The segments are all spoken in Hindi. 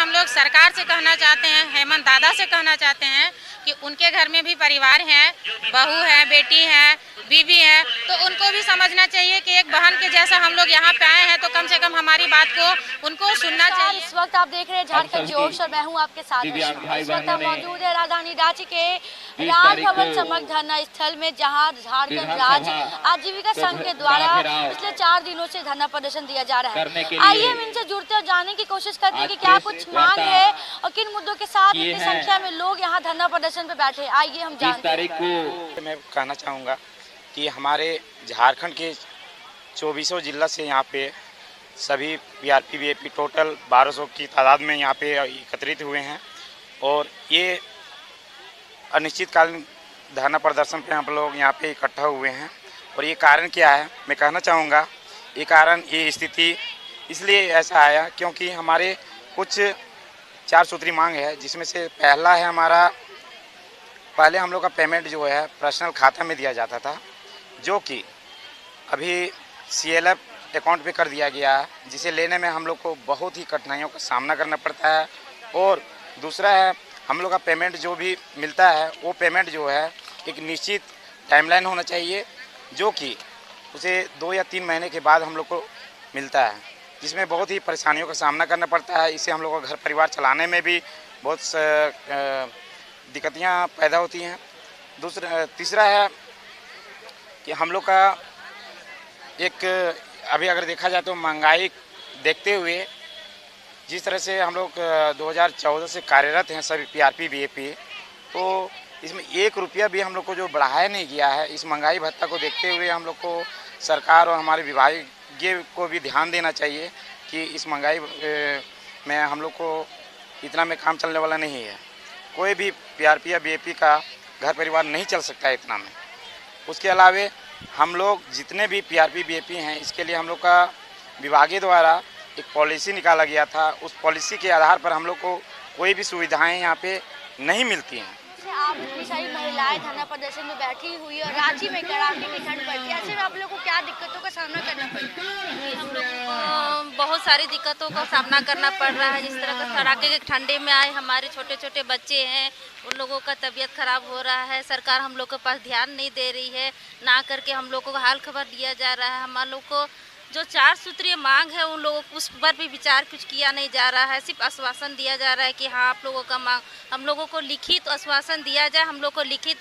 हम लोग सरकार से कहना चाहते हैं, हेमंत दादा से कहना चाहते हैं कि उनके घर में भी परिवार हैं, बहू है, बेटी है, बीवी है, तो उनको भी समझना चाहिए कि एक बहन के जैसा हम लोग यहाँ पे आए हैं तो कम से कम हमारी बात को उनको सुनना चाहिए। इस वक्त आप देख रहे हैं झारखंड जोश और मैं हूँ आपके साथ। इस वक्त हम मौजूद है राजधानी रांची के राजभवन समग्र धरना स्थल में, जहाँ झारखंड राज्य आजीविका संघ के द्वारा पिछले 4 दिनों से धरना प्रदर्शन दिया जा रहा है। आइए हम इनसे जुड़ते और जानने की कोशिश करते हैं कि क्या कुछ मांग है और किन मुद्दों के साथ इतनी संख्या में लोग यहाँ धरना प्रदर्शन पे बैठे। आइए हम जानते हैं। मैं कहना चाहूँगा कि हमारे झारखंड के 24 जिला से यहाँ पे सभी पीआरपी बीएपी टोटल 1200 की तादाद में यहाँ पे एकत्रित हुए हैं और ये अनिश्चितकालीन धरना प्रदर्शन पे हम लोग यहाँ पे इकट्ठा हुए हैं। और ये कारण क्या है, मैं कहना चाहूँगा ये कारण, ये स्थिति इसलिए ऐसा आया क्योंकि हमारे कुछ 4 सूत्री मांग है, जिसमें से पहला है हमारा, पहले हम लोग का पेमेंट जो है पर्सनल खाता में दिया जाता था, जो कि अभी CLF अकाउंट पे कर दिया गया है, जिसे लेने में हम लोग को बहुत ही कठिनाइयों का सामना करना पड़ता है। और दूसरा है हम लोग का पेमेंट जो भी मिलता है वो पेमेंट जो है एक निश्चित टाइमलाइन होना चाहिए, जो कि उसे 2 या 3 महीने के बाद हम लोग को मिलता है, जिसमें बहुत ही परेशानियों का सामना करना पड़ता है। इससे हम लोग का घर परिवार चलाने में भी बहुत दिक्कतियाँ पैदा होती हैं। तीसरा है कि हम लोग का एक, अभी अगर देखा जाए तो महंगाई देखते हुए जिस तरह से हम लोग 2014 से कार्यरत हैं सभी पीआरपी बीएपी, तो इसमें 1 रुपया भी हम लोग को जो बढ़ाया नहीं गया है। इस महंगाई भत्ता को देखते हुए हम लोग को सरकार और हमारे विभागीय को भी ध्यान देना चाहिए कि इस महंगाई में हम लोग को इतना में काम चलने वाला नहीं है। कोई भी पीआरपी या बीएपी का घर परिवार नहीं चल सकता है इतना में। उसके अलावे हम लोग जितने भी पीआरपी बीएपी हैं, इसके लिए हम लोग का विभागीय द्वारा एक पॉलिसी निकाला गया था। उस पॉलिसी के आधार पर हम लोग को कोई भी सुविधाएं यहाँ पे नहीं मिलती हैं। आप इतनी सारी महिलाएं धरना प्रदर्शन में बैठी हुई और रांची में कड़ाके की ठंड पड़ती है, ऐसे में आप लोगों को क्या दिक्कतों का सामना करना पड़ता है? हम लोग को बहुत सारी दिक्कतों का सामना करना पड़ रहा है। जिस तरह का कड़ाके के ठंडे में आए हमारे छोटे छोटे बच्चे हैं, उन लोगों का तबीयत खराब हो रहा है। सरकार हम लोग के पास ध्यान नहीं दे रही है, ना करके हम लोग को हाल खबर दिया जा रहा है। हम लोग को जो 4 सूत्रीय मांग है उन लोगों उस पर भी विचार कुछ किया नहीं जा रहा है। सिर्फ आश्वासन दिया जा रहा है कि हाँ आप लोगों का मांग, हम लोगों को लिखित आश्वासन दिया जाए, हम लोग को लिखित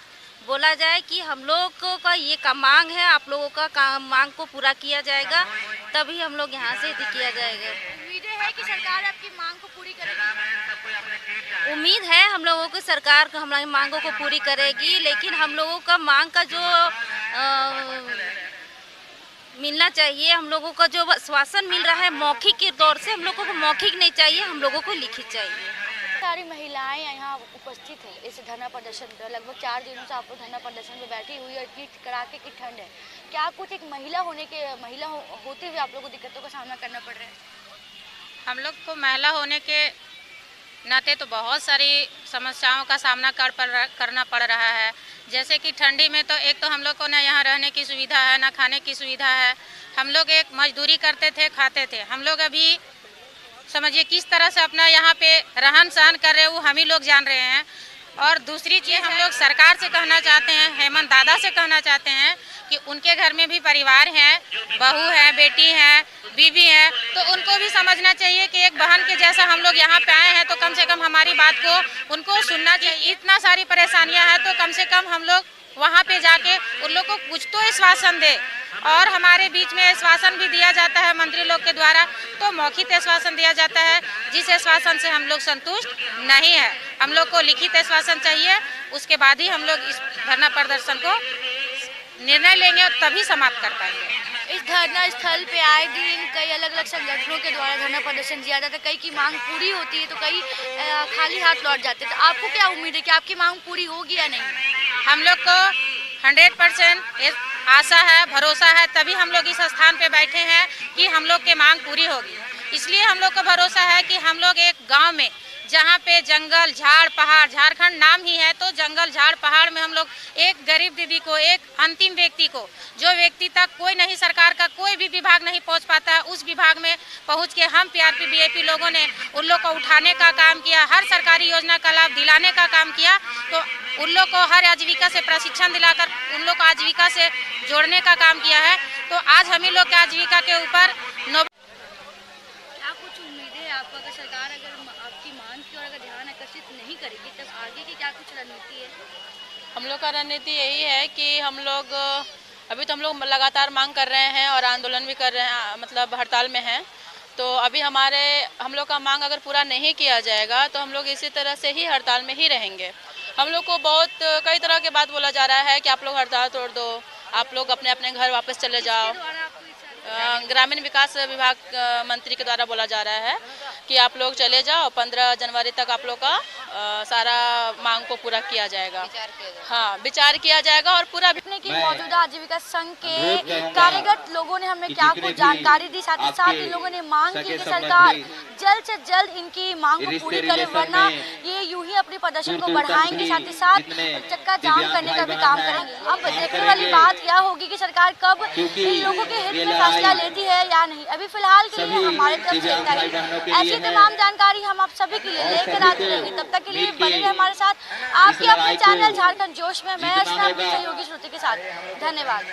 बोला जाए कि हम लोगों का ये का मांग है, आप लोगों का मांग को पूरा किया जाएगा, तभी हम लोग यहाँ से किया जाएगा। उम्मीद है कि सरकार आपकी मांग को पूरी करेगी। उम्मीद है हम लोगों को सरकार हमारी मांगों को पूरी करेगी, लेकिन हम लोगों का मांग का जो मिलना चाहिए, हम लोगों का जो आश्वासन मिल रहा है मौखिक के तौर से, हम लोगों को मौखिक नहीं चाहिए, हम लोगों को लिखित चाहिए। सारी महिलाएं यहाँ उपस्थित हैं इस धरना प्रदर्शन पर। लगभग 4 दिनों से आप लोग धरना प्रदर्शन में बैठी हुई और इतनी कड़ाके की ठंड है। क्या कुछ एक महिला होते हुए आप लोगों को दिक्कतों का सामना करना पड़ रहा है? हम लोग को महिला होने के नाते तो बहुत सारी समस्याओं का सामना करना पड़ रहा है। जैसे कि ठंडी में तो एक तो हम लोग को ना यहाँ रहने की सुविधा है, ना खाने की सुविधा है। हम लोग एक मजदूरी करते थे, खाते थे। हम लोग अभी समझिए किस तरह से अपना यहाँ पे रहन सहन कर रहे हैं वो हम ही लोग जान रहे हैं। और दूसरी चीज़ हम लोग सरकार से कहना चाहते हैं, हेमंत दादा से कहना चाहते हैं कि उनके घर में भी परिवार हैं, बहू है, बेटी है, बीवी है, तो उनको भी समझना चाहिए कि एक बहन के जैसा हम लोग यहाँ पे आए हैं तो कम से कम हमारी बात को उनको सुनना चाहिए। इतना सारी परेशानियाँ हैं तो कम से कम हम लोग वहाँ पे जाके उन लोग को कुछ तो आश्वासन दे। और हमारे बीच में आश्वासन भी दिया जाता है मंत्री लोग के द्वारा, तो मौखिक आश्वासन दिया जाता है, जिस आश्वासन से हम लोग संतुष्ट नहीं है। हम लोग को लिखित आश्वासन चाहिए, उसके बाद ही हम लोग इस धरना प्रदर्शन को निर्णय लेंगे और तभी समाप्त कर पाएंगे। इस धरना स्थल पे आए दिन कई अलग अलग संगठनों के द्वारा धरना प्रदर्शन किया जाता है। कई की मांग पूरी होती है तो कई खाली हाथ लौट जाते हैं। तो आपको क्या उम्मीद है कि आपकी मांग पूरी होगी या नहीं? हम लोग को 100% आशा है, भरोसा है, तभी हम लोग इस स्थान पे बैठे हैं कि हम लोग की मांग पूरी होगी। इसलिए हम लोग को भरोसा है कि हम लोग एक गांव में जहाँ पे जंगल झाड़ पहाड़, झारखंड नाम ही है तो जंगल झाड़ पहाड़ में हम लोग एक गरीब दीदी को, एक अंतिम व्यक्ति को, जो व्यक्ति तक कोई नहीं, सरकार का कोई भी विभाग नहीं पहुँच पाता है, उस विभाग में पहुँच के हम PRP BJP लोगों ने उन लोग को उठाने का काम किया, हर सरकारी योजना का लाभ दिलाने का काम किया। तो उन लोग को हर आजीविका से प्रशिक्षण दिलाकर उन लोग को आजीविका से जोड़ने का काम किया है। तो आज हम ही लोग के आजीविका के ऊपर क्या कुछ उम्मीदें हैं आपको, अगर सरकार आपकी मांग की ओर अगर ध्यान आकर्षित नहीं करेगी तब आगे की क्या कुछ रणनीति है? हम लोग का रणनीति यही है कि हम लोग अभी तो हम लोग लगातार मांग कर रहे हैं और आंदोलन भी कर रहे हैं, मतलब हड़ताल में हैं। तो अभी हम लोग का मांग अगर पूरा नहीं किया जाएगा तो हम लोग इसी तरह से ही हड़ताल में ही रहेंगे। हम लोग को कई तरह के बात बोला जा रहा है कि आप लोग हड़ताल तोड़ दो, आप लोग अपने अपने घर वापस चले जाओ। ग्रामीण विकास विभाग मंत्री के द्वारा बोला जा रहा है कि आप लोग चले जाओ, 15 जनवरी तक आप लोग का सारा मांग को पूरा किया जाएगा। हाँ, विचार किया जाएगा और पूरा की मौजूदा आजीविका संघ के कार्यरत लोगों ने हमें क्या कुछ जानकारी दी, साथ ही साथ इन लोगों ने मांग की कि सरकार जल्द से जल्द इनकी मांग को पूरी करे, वरना ये यूं ही अपने प्रदर्शन को बढ़ाएंगे, साथ ही साथ चक्का जाम करने का भी काम करेंगे। अब देखने वाली बात यह होगी कि सरकार कब इन लोगों के हित में फैसला लेती है या नहीं। अभी फिलहाल के लिए हमारे तरफ से इतना ही। ऐसी तमाम जानकारी हम आप सभी के लिए लेकर आते रहेंगे, तब तक के लिए बने रहे हमारे साथ आपके अपने चैनल झारखंड जोश में। मैं अर्चना अपनी सहयोगी श्रुति के साथ, धन्यवाद।